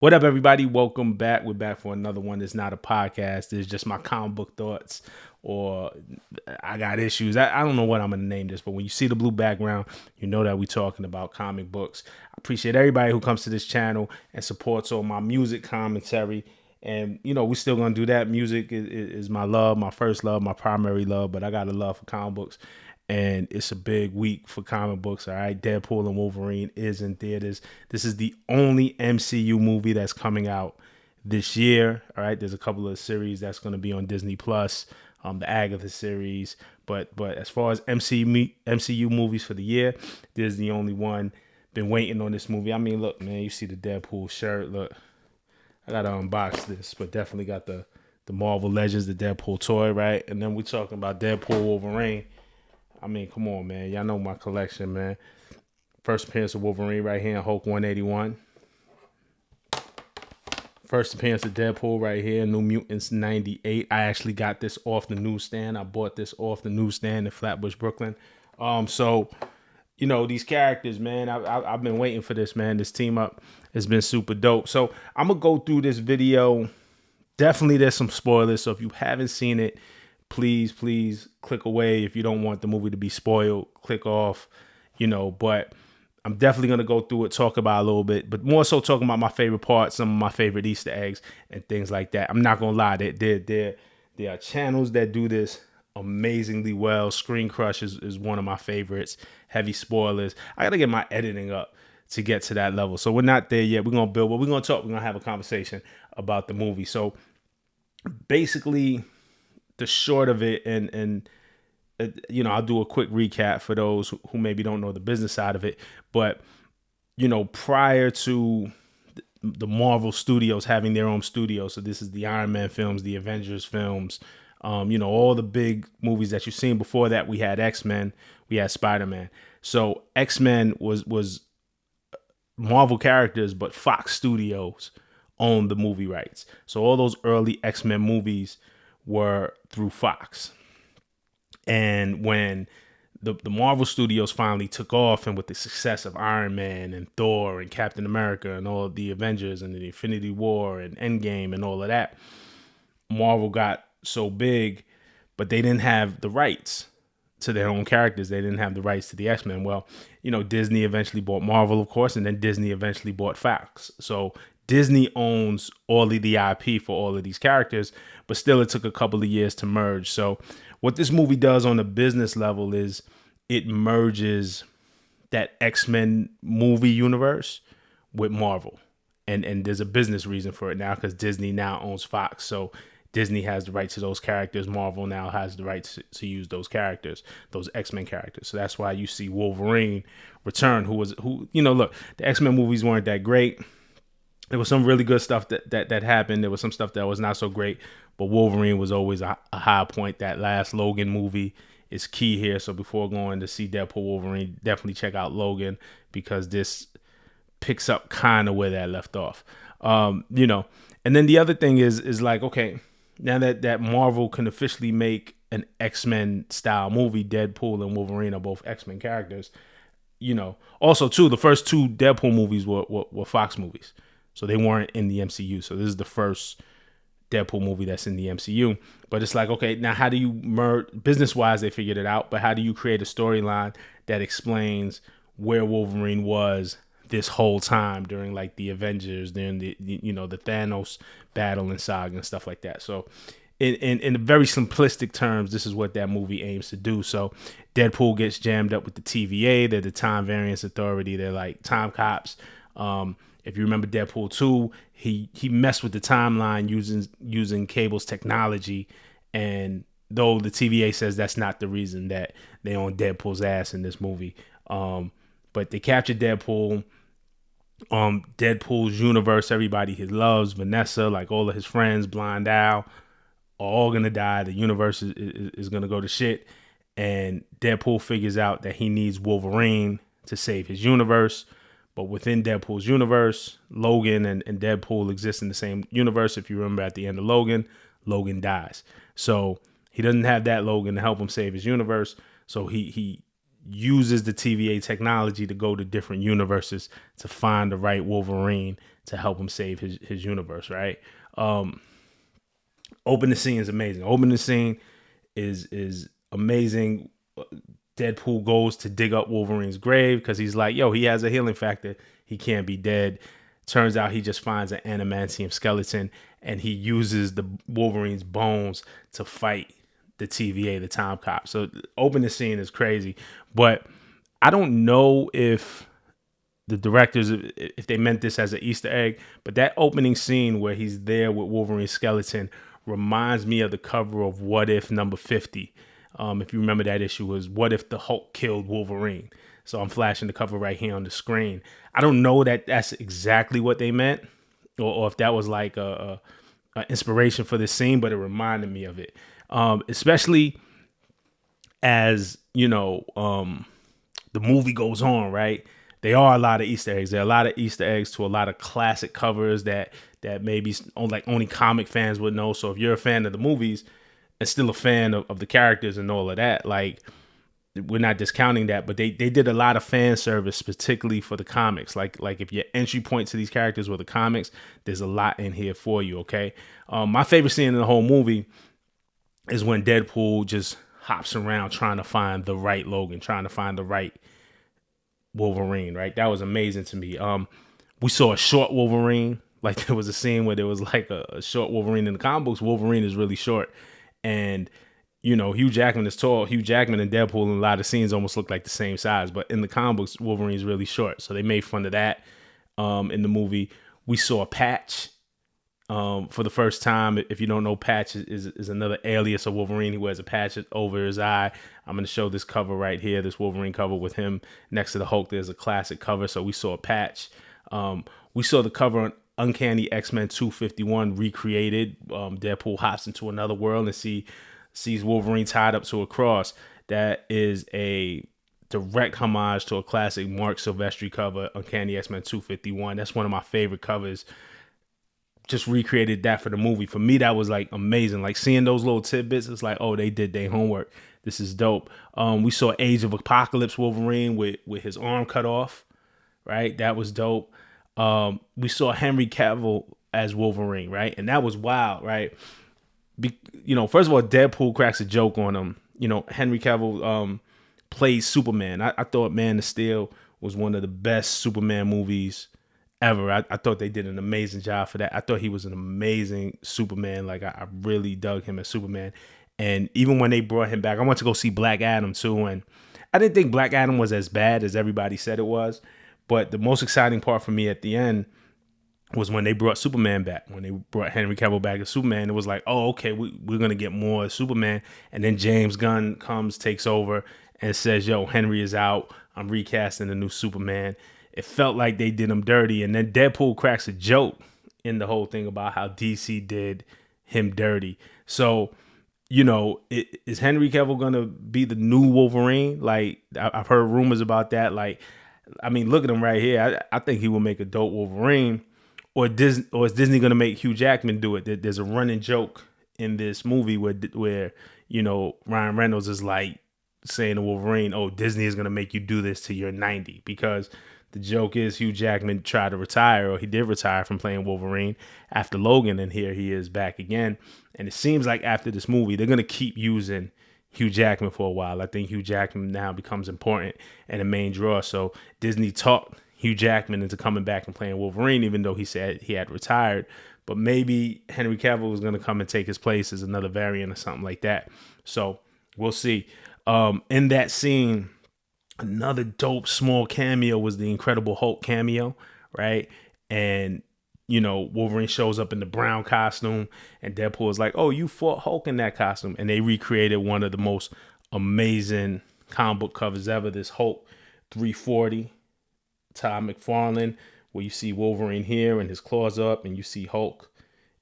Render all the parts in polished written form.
What up, everybody? Welcome back. We're back for another one. It's not a podcast. It's just my comic book thoughts, or I got issues. I don't know what I'm going to name this, but when you see the blue background, you know that we're talking about comic books. I appreciate everybody who comes to this channel and supports all my music commentary. And, we're still going to do that. Music is my love, my first love, my primary love, but I got a love for comic books. And it's a big week for comic books. All right, Deadpool and Wolverine is in theaters. This is the only MCU movie that's coming out this year. All right, there's a couple of series that's going to be on Disney Plus, the Agatha series. But as far as MCU movies for the year, this is the only one. Been waiting on this movie. I mean, look, man, you see the Deadpool shirt. Look, I gotta unbox this, but definitely got the Marvel Legends, the Deadpool toy, right? And then we're talking about Deadpool Wolverine. I mean, come on, man. Y'all know my collection, man. First appearance of Wolverine right here in Hulk 181. First appearance of Deadpool right here, New Mutants 98. I actually got this off the newsstand. I bought this off the newsstand in Flatbush, Brooklyn. So, these characters, man, I've been waiting for this, man. This team up has been super dope. So I'm going to go through this video. Definitely there's some spoilers. So if you haven't seen it, please click away. If you don't want the movie to be spoiled, click off, but I'm definitely going to go through it, talk about it a little bit, but more so talking about my favorite parts, some of my favorite Easter eggs and things like that. I'm not going to lie, there are channels that do this amazingly well. Screen Crush is one of my favorites. Heavy spoilers. I got to get my editing up to get to that level. So we're not there yet. We're going to build, but we're going to talk. We're going to have a conversation about the movie. So basically, the short of it, and I'll do a quick recap for those who maybe don't know the business side of it. But prior to the Marvel Studios having their own studio, so this is the Iron Man films, the Avengers films, all the big movies that you've seen. Before that, we had X-Men, we had Spider-Man. So X-Men was Marvel characters, but Fox Studios owned the movie rights. So all those early X-Men movies were through Fox. And when the Marvel Studios finally took off, and with the success of Iron Man and Thor and Captain America and all of the Avengers and the Infinity War and Endgame and all of that, Marvel got so big, but they didn't have the rights to their own characters. They didn't have the rights to the X-Men. Well, Disney eventually bought Marvel, of course, and then Disney eventually bought Fox. So Disney owns all of the IP for all of these characters, but still it took a couple of years to merge. So what this movie does on a business level is it merges that X-Men movie universe with Marvel. And there's a business reason for it now, because Disney now owns Fox. So Disney has the rights to those characters. Marvel now has the rights to use those characters, those X-Men characters. So that's why you see Wolverine return, look, the X-Men movies weren't that great. There was some really good stuff that happened. There was some stuff that was not so great, but Wolverine was always a high point. That last Logan movie is key here. So before going to see Deadpool Wolverine, definitely check out Logan, because this picks up kind of where that left off. And then the other thing is like, okay, now that Marvel can officially make an X-Men style movie, Deadpool and Wolverine are both X-Men characters. Also too, the first two Deadpool movies were Fox movies. So they weren't in the MCU. So this is the first Deadpool movie that's in the MCU. But it's like, okay, now how do you merge? Business-wise, they figured it out. But how do you create a storyline that explains where Wolverine was this whole time during like the Avengers, during the Thanos battle and saga and stuff like that? So in very simplistic terms, this is what that movie aims to do. So Deadpool gets jammed up with the TVA. They're the Time Variance Authority. They're like time cops. If you remember Deadpool 2, he messed with the timeline using Cable's technology. And though the TVA says that's not the reason that they on Deadpool's ass in this movie. But they captured Deadpool. Deadpool's universe, everybody he loves, Vanessa, like all of his friends, Blind Al, are all going to die. The universe is going to go to shit. And Deadpool figures out that he needs Wolverine to save his universe. But within Deadpool's universe, Logan and Deadpool exist in the same universe. If you remember at the end of Logan dies. So he doesn't have that Logan to help him save his universe. So he uses the TVA technology to go to different universes to find the right Wolverine to help him save his universe, right? Opening scene is amazing. Opening scene is amazing. Deadpool goes to dig up Wolverine's grave because he's like, yo, he has a healing factor. He can't be dead. Turns out he just finds an adamantium skeleton and he uses the Wolverine's bones to fight the TVA, the time cop. So opening scene is crazy. But I don't know if the directors, if they meant this as an Easter egg, but that opening scene where he's there with Wolverine's skeleton reminds me of the cover of What If number 50. If you remember, that issue was What If the Hulk Killed Wolverine? So I'm flashing the cover right here on the screen. I don't know that that's exactly what they meant, or if that was like a inspiration for this scene, but it reminded me of it. Especially as, the movie goes on, right? There are a lot of Easter eggs. There are a lot of Easter eggs to a lot of classic covers that maybe only comic fans would know. So if you're a fan of the movies and still a fan of the characters and all of that, like, we're not discounting that, but they did a lot of fan service, particularly for the comics. Like if your entry point to these characters were the comics, there's a lot in here for you, okay? My favorite scene in the whole movie is when Deadpool just hops around trying to find the right Logan, trying to find the right Wolverine, right? That was amazing to me. We saw a short Wolverine. Like, there was a scene where there was like a short Wolverine. In the comic books, Wolverine is really short. And, Hugh Jackman is tall. Hugh Jackman and Deadpool in a lot of scenes almost look like the same size. But in the comic books, Wolverine is really short. So they made fun of that in the movie. We saw Patch for the first time. If you don't know, Patch is another alias of Wolverine. He wears a patch over his eye. I'm going to show this cover right here, this Wolverine cover with him next to the Hulk. There's a classic cover. So we saw a Patch. We saw the cover on Uncanny X-Men 251 recreated. Deadpool hops into another world and sees Wolverine tied up to a cross. That is a direct homage to a classic Mark Silvestri cover, Uncanny X-Men 251. That's one of my favorite covers. Just recreated that for the movie. For me, that was like amazing. Like, seeing those little tidbits, it's like, oh, they did their homework. This is dope. We saw Age of Apocalypse Wolverine with his arm cut off, right? That was dope. We saw Henry Cavill as Wolverine, right? And that was wild, right? First of all, Deadpool cracks a joke on him. Henry Cavill plays Superman. I thought Man of Steel was one of the best Superman movies ever. I thought they did an amazing job for that. I thought he was an amazing Superman. Like, I really dug him as Superman. And even when they brought him back, I went to go see Black Adam too. And I didn't think Black Adam was as bad as everybody said it was. But the most exciting part for me at the end was when they brought Superman back. When they brought Henry Cavill back as Superman, it was like, oh, okay, we're going to get more Superman. And then James Gunn takes over and says, yo, Henry is out. I'm recasting the new Superman. It felt like they did him dirty. And then Deadpool cracks a joke in the whole thing about how DC did him dirty. So, is Henry Cavill going to be the new Wolverine? Like, I've heard rumors about that. Like, I mean, look at him right here. I think he will make a dope Wolverine. Or is Disney going to make Hugh Jackman do it? There's a running joke in this movie where Ryan Reynolds is like saying to Wolverine, oh, Disney is going to make you do this till you're 90. Because the joke is Hugh Jackman tried to retire, or he did retire from playing Wolverine after Logan, and here he is back again. And it seems like after this movie, they're going to keep using Hugh Jackman for a while. I think Hugh Jackman now becomes important and a main draw. So Disney talked Hugh Jackman into coming back and playing Wolverine, even though he said he had retired. But maybe Henry Cavill was going to come and take his place as another variant or something like that. So we'll see. In that scene, another dope small cameo was the Incredible Hulk cameo, right? And, Wolverine shows up in the brown costume, and Deadpool is like, oh, you fought Hulk in that costume. And they recreated one of the most amazing comic book covers ever, this Hulk 340, Todd McFarlane, where you see Wolverine here and his claws up, and you see Hulk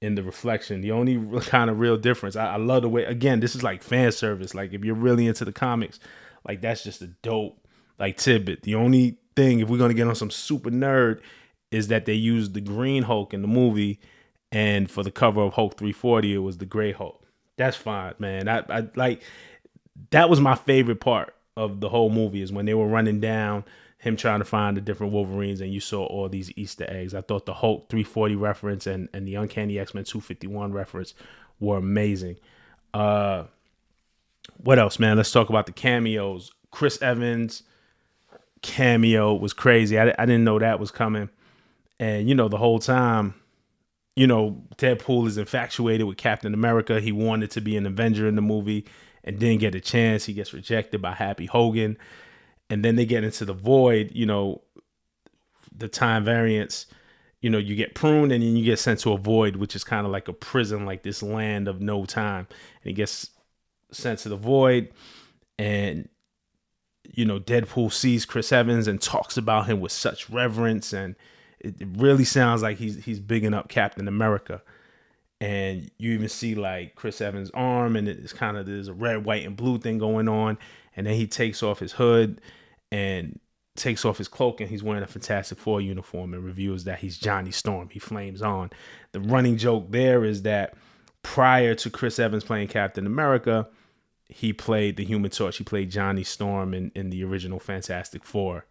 in the reflection. The only kind of real difference, I love the way, again, this is like fan service. Like, if you're really into the comics, like, that's just a dope, like, tidbit. The only thing, if we're going to get on some super nerd, is that they used the green Hulk in the movie, and for the cover of Hulk 340, it was the gray Hulk. That's fine, man. I like, that was my favorite part of the whole movie, is when they were running down him trying to find the different Wolverines, and you saw all these Easter eggs. I thought the Hulk 340 reference and the Uncanny X-Men 251 reference were amazing. What else, man? Let's talk about the cameos. Chris Evans cameo was crazy. I didn't know that was coming. And, the whole time, Deadpool is infatuated with Captain America. He wanted to be an Avenger in the movie and didn't get a chance. He gets rejected by Happy Hogan. And then they get into the void, the time variance. You get pruned and then you get sent to a void, which is kind of like a prison, like this land of no time. And he gets sent to the void, and Deadpool sees Chris Evans and talks about him with such reverence, and it really sounds like he's bigging up Captain America. And you even see like Chris Evans' arm, and it's kind of, there's a red, white, and blue thing going on. And then he takes off his hood and takes off his cloak, and he's wearing a Fantastic Four uniform, and reveals that he's Johnny Storm. He flames on. The running joke there is that prior to Chris Evans playing Captain America, he played the Human Torch. He played Johnny Storm in the original Fantastic Four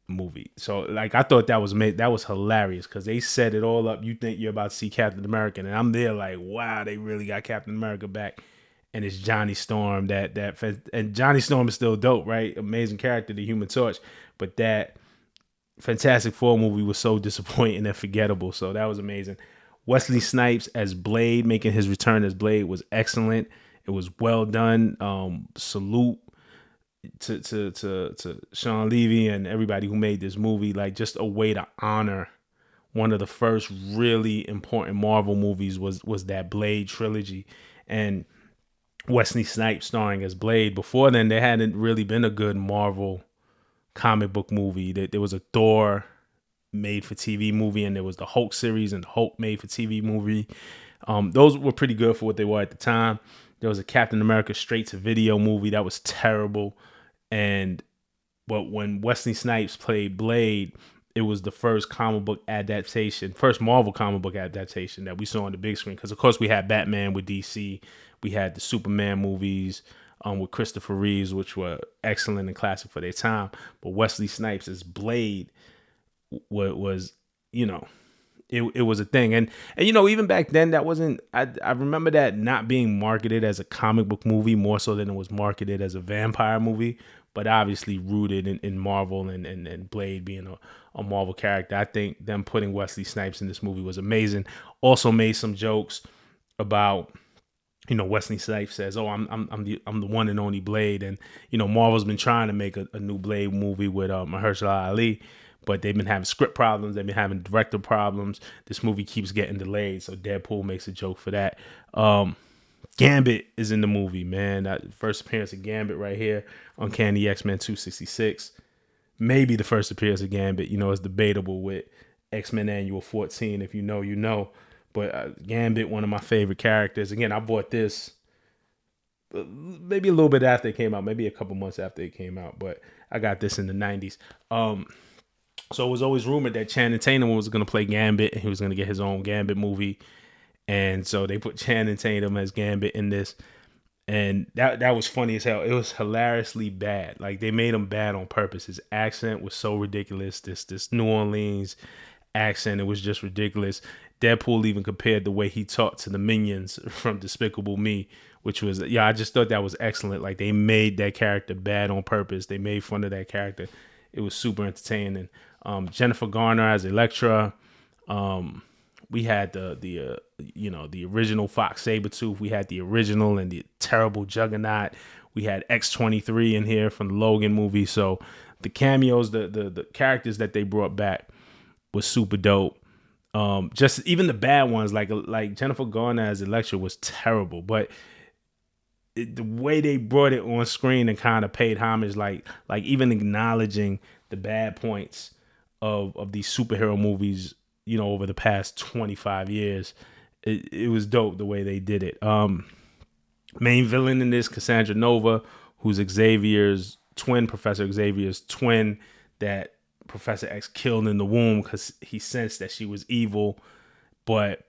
movie. So like, I thought that was hilarious, because they set it all up. You think you're about to see Captain America, and I'm there like, wow, they really got Captain America back. And it's Johnny Storm. And Johnny Storm is still dope, right? Amazing character, the Human Torch. But that Fantastic Four movie was so disappointing and forgettable. So that was amazing. Wesley Snipes as Blade, making his return as Blade, was excellent. It was well done. Salute to Sean Levy and everybody who made this movie. Like, just a way to honor one of the first really important Marvel movies was that Blade trilogy. And Wesley Snipes starring as Blade. Before then, there hadn't really been a good Marvel comic book movie. There was a Thor made for TV movie, and there was the Hulk series and the Hulk made for TV movie. Those were pretty good for what they were at the time. There was a Captain America straight to video movie that was terrible. But when Wesley Snipes played Blade, it was the first first Marvel comic book adaptation that we saw on the big screen. Because of course we had Batman with DC, we had the Superman movies with Christopher Reeves, which were excellent and classic for their time. But Wesley Snipes as Blade was it was a thing. And even back then, that wasn't, I remember that not being marketed as a comic book movie more so than it was marketed as a vampire movie, but obviously rooted in Marvel and Blade being a Marvel character. I think them putting Wesley Snipes in this movie was amazing. Also made some jokes about, Wesley Snipes says, "Oh, I'm the one and only Blade," and Marvel's been trying to make a new Blade movie with Mahershala Ali, but they've been having script problems. They've been having director problems. This movie keeps getting delayed, so Deadpool makes a joke for that. Gambit is in the movie, man. That first appearance of Gambit right here, Uncanny X-Men 266. Maybe the first appearance of Gambit. It's debatable with X-Men Annual 14. If you know, you know. But Gambit, one of my favorite characters. Again, I bought this maybe a little bit after it came out, maybe a couple months after it came out, but I got this in the 90s. So it was always rumored that Channing Tatum was going to play Gambit, and he was going to get his own Gambit movie. And so they put Channing Tatum as Gambit in this. And that was funny as hell. It was hilariously bad. Like, they made him bad on purpose. His accent was so ridiculous. This New Orleans accent, it was just ridiculous. Deadpool even compared the way he talked to the minions from Despicable Me, which was, I just thought that was excellent. Like, they made that character bad on purpose. They made fun of that character. It was super entertaining. Jennifer Garner as Elektra. We had the original Fox Sabretooth. We had the original and the terrible Juggernaut. We had X-23 in here from the Logan movie. So the cameos, the characters that they brought back was super dope. Just even the bad ones, like Jennifer Garner as Elektra was terrible, but the way they brought it on screen and kind of paid homage, like even acknowledging the bad points of these superhero movies, over the past 25 years, it was dope the way they did it. Main villain in this, Cassandra Nova, who's Xavier's twin, Professor Xavier's twin, that Professor X killed in the womb because he sensed that she was evil, but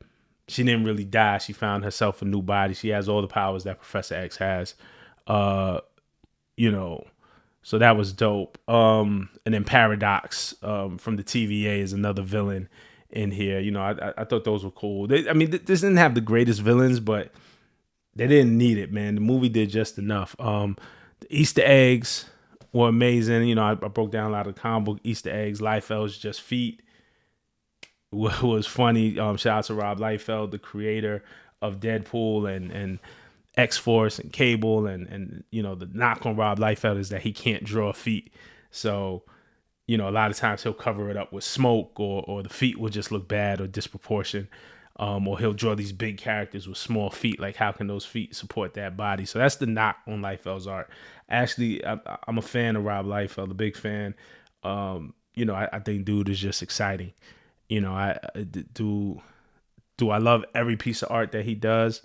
she didn't really die. She found herself a new body. She has all the powers that Professor X has. So that was dope. And then Paradox from the TVA is another villain in here. You know, I thought those were cool. This didn't have the greatest villains, but they didn't need it, man. The movie did just enough. The Easter eggs were amazing. You know, I broke down a lot of comic book Easter eggs. Liefeld's just feet was funny. Shout out to Rob Liefeld, the creator of Deadpool and X-Force and Cable, and you know, the knock on Rob Liefeld is that he can't draw feet. So, you know, a lot of times he'll cover it up with smoke, or the feet will just look bad or disproportionate. Or he'll draw these big characters with small feet. Like, how can those feet support that body? So that's the knock on Liefeld's art. Actually, I'm a fan of Rob Liefeld, a big fan. You know, I think dude is just exciting. You know, do I love every piece of art that he does?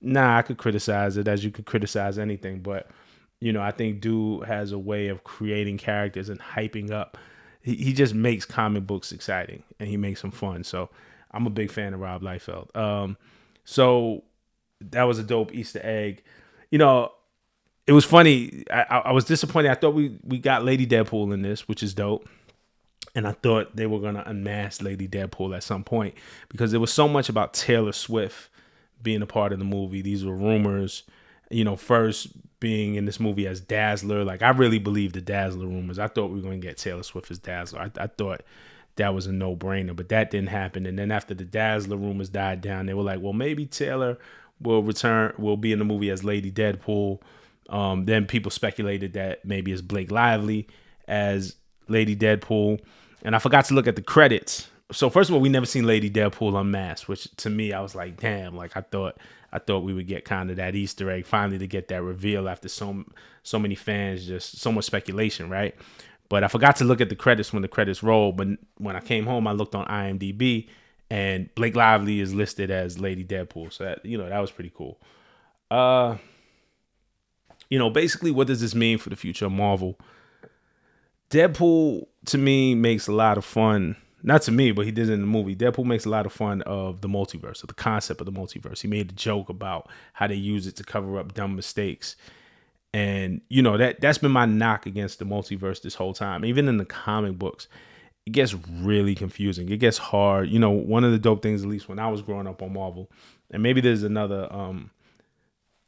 Nah, I could criticize it as you could criticize anything. But, you know, I think dude has a way of creating characters and hyping up. He just makes comic books exciting, and he makes them fun. So I'm a big fan of Rob Liefeld. So that was a dope Easter egg. You know, it was funny. I was disappointed. I thought we got Lady Deadpool in this, which is dope. And I thought they were going to unmask Lady Deadpool at some point, because there was so much about Taylor Swift being a part of the movie. These were rumors, you know, first being in this movie as Dazzler. Like, I really believed the Dazzler rumors. I thought we were going to get Taylor Swift as Dazzler. I thought that was a no-brainer, but that didn't happen. And then after the Dazzler rumors died down, they were like, well, maybe Taylor will be in the movie as Lady Deadpool. Then people speculated that maybe it's Blake Lively as Lady Deadpool. And I forgot to look at the credits. So first of all, we never seen Lady Deadpool unmasked, which to me, I was like, damn, like I thought we would get kind of that Easter egg finally to get that reveal after so many fans, just so much speculation, right? But I forgot to look at the credits when the credits rolled. But when I came home, I looked on IMDb, and Blake Lively is listed as Lady Deadpool. So that, you know, that was pretty cool. You know, basically, what does this mean for the future of Marvel? Deadpool, to me, makes a lot of fun. Not to me, but he did it in the movie. Deadpool makes a lot of fun of the multiverse, of the concept of the multiverse. He made a joke about how they use it to cover up dumb mistakes. And, you know, that's been my knock against the multiverse this whole time. Even in the comic books, it gets really confusing. It gets hard. You know, one of the dope things, at least when I was growing up on Marvel, and maybe there's another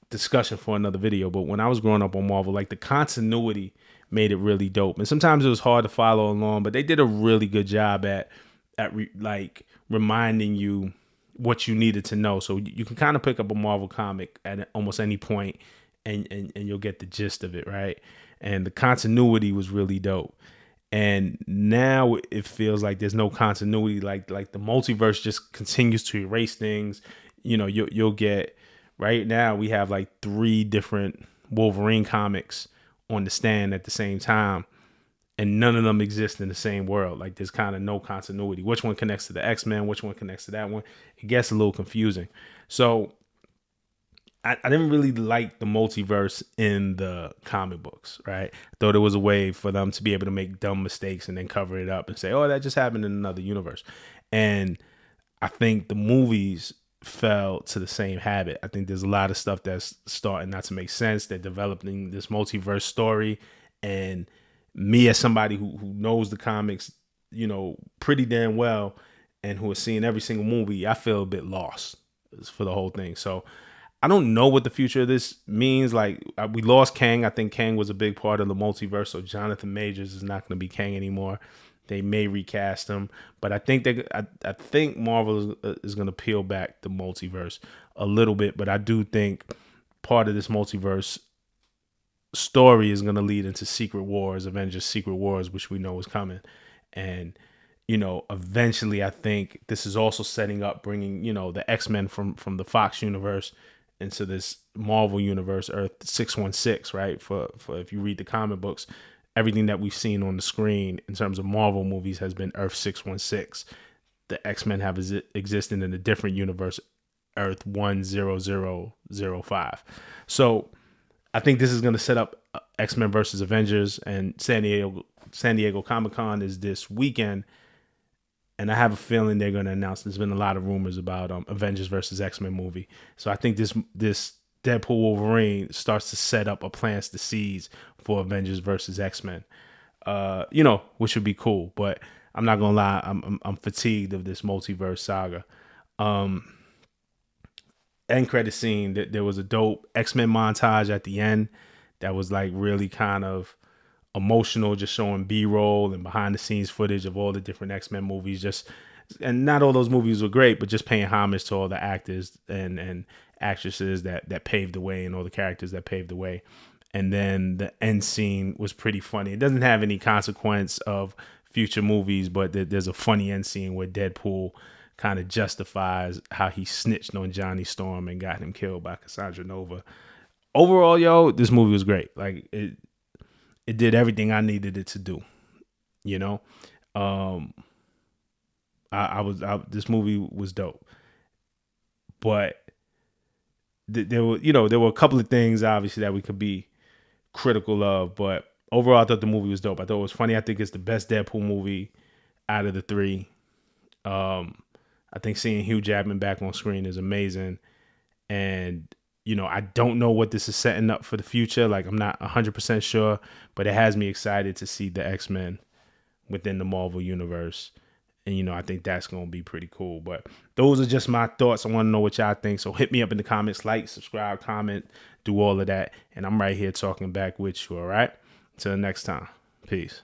discussion for another video, but when I was growing up on Marvel, like, the continuity made it really dope. And sometimes it was hard to follow along, but they did a really good job at reminding you what you needed to know. So you can kind of pick up a Marvel comic at almost any point, and you'll get the gist of it, right? And the continuity was really dope. And now it feels like there's no continuity. Like the multiverse just continues to erase things. You know, you'll get, right now we have like 3 different Wolverine comics on the stand at the same time, and none of them exist in the same world. Like, there's kind of no continuity. Which one connects to the X-Men? Which one connects to that one? It gets a little confusing. So I didn't really like the multiverse in the comic books, right? I thought it was a way for them to be able to make dumb mistakes and then cover it up and say, oh, that just happened in another universe. And I think the movies fell to the same habit. I think there's a lot of stuff that's starting not to make sense. They're developing this multiverse story, and me, as somebody who knows the comics, you know, pretty damn well, and who has seen every single movie, I feel a bit lost for the whole thing. So I don't know what the future of this means. Like, we lost Kang. I think Kang was a big part of the multiverse, so Jonathan Majors is not going to be Kang anymore. They may recast him, but I think I think Marvel is going to peel back the multiverse a little bit. But I do think part of this multiverse story is going to lead into Secret Wars, Avengers Secret Wars, which we know is coming. And, you know, eventually I think this is also setting up bringing, you know, the X-Men from the Fox universe into this Marvel universe, Earth 616, right? For if you read the comic books, everything that we've seen on the screen in terms of Marvel movies has been Earth 616. The X-Men have existed in a different universe, Earth 10005. So I think this is going to set up X-Men versus Avengers, and San Diego Comic-Con is this weekend. And I have a feeling they're going to announce, there's been a lot of rumors about Avengers versus X-Men movie. So I think this Deadpool Wolverine starts to set up or plants the seeds for Avengers versus X-Men. Which would be cool, but I'm not gonna lie, I'm fatigued of this multiverse saga. End credit scene, that there was a dope X-Men montage at the end that was like really kind of emotional, just showing B-roll and behind the scenes footage of all the different X-Men movies. And not all those movies were great, but just paying homage to all the actors and actresses that paved the way and all the characters that paved the way. And then the end scene was pretty funny. It doesn't have any consequence of future movies, but there's a funny end scene where Deadpool kind of justifies how he snitched on Johnny Storm and got him killed by Cassandra Nova. Overall, yo, this movie was great. Like it did everything I needed it to do. You know, this movie was dope, but there were a couple of things obviously that we could be critical of, but overall I thought the movie was dope. I thought it was funny. I think it's the best Deadpool movie out of the three. I think seeing Hugh Jackman back on screen is amazing, and I don't know what this is setting up for the future. Like, I'm not 100% sure, but it has me excited to see the X-Men within the Marvel universe. And, I think that's going to be pretty cool. But those are just my thoughts. I want to know what y'all think. So hit me up in the comments, like, subscribe, comment, do all of that. And I'm right here talking back with you, all right? Until next time. Peace.